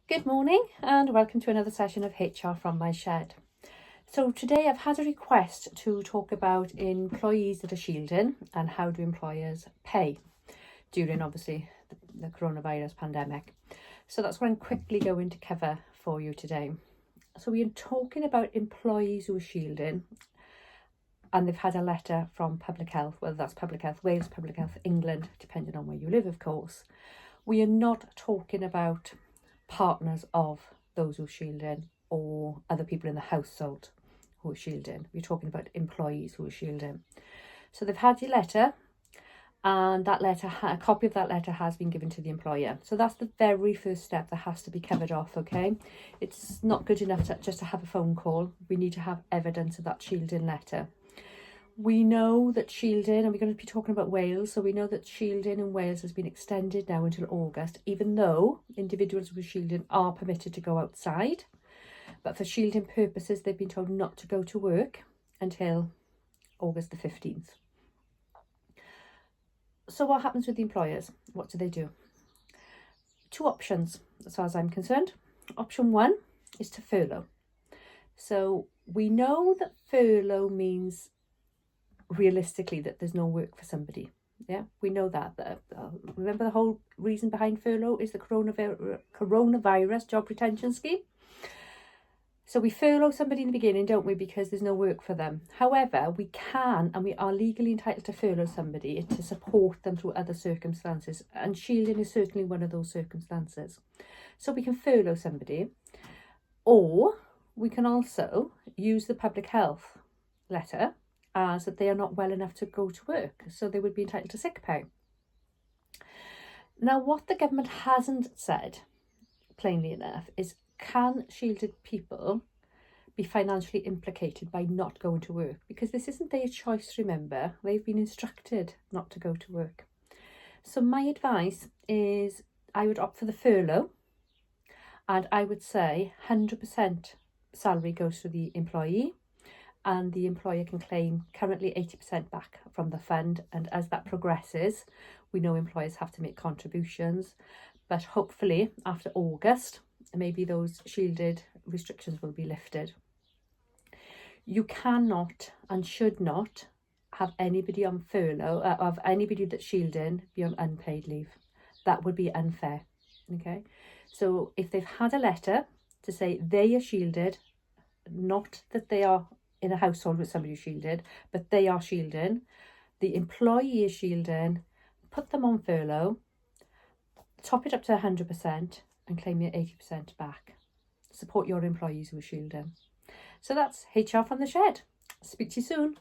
Good morning and welcome to another session of HR from my shed. So today I've had a request to talk about employees that are shielding and how do employers pay during obviously the coronavirus pandemic. So that's what I'm quickly going to cover for you today. So we are talking about employees who are shielding and they've had a letter from Public Health, whether that's Public Health Wales, Public Health England, depending on where you live of course. We are not talking about partners of those who are shielding or other people in the household who are shielding. We're talking about employees who are shielding. So they've had your letter and that letter, a copy of that letter has been given to the employer. So that's the very first step that has to be covered off, okay? It's not good enough just to have a phone call. We need to have evidence of that shielding letter. We know that shielding, and we're going to be talking about Wales, so we know that shielding in Wales has been extended now until August, even though individuals with shielding are permitted to go outside. But for shielding purposes, they've been told not to go to work until August the 15th. So what happens with the employers? What do? Two options, as far as I'm concerned. Option one is to furlough. So we know that furlough means realistically that there's no work for somebody. Yeah, we know that. Remember the whole reason behind furlough is the coronavirus job retention scheme. So we furlough somebody in the beginning, don't we, because there's no work for them. However, we can and we are legally entitled to furlough somebody to support them through other circumstances, and shielding is certainly one of those circumstances. So we can furlough somebody, or we can also use the Public Health letter as that they are not well enough to go to work, so they would be entitled to sick pay. Now, what the government hasn't said, plainly enough, is can shielded people be financially implicated by not going to work? Because this isn't their choice, remember. They've been instructed not to go to work. So my advice is I would opt for the furlough, and I would say 100% salary goes to the employee, and the employer can claim currently 80% back from the fund. And as that progresses, we know employers have to make contributions, but hopefully after August, maybe those shielded restrictions will be lifted. You cannot and should not have anybody on furlough, of anybody that's shielding, be on unpaid leave. That would be unfair, okay? So if they've had a letter to say they are shielded, not that they are in a household with somebody who's shielded, but they are shielding, the employee is shielding, put them on furlough, top it up to 100% and claim your 80% back. Support your employees who are shielding. So that's HR from the shed. Speak to you soon.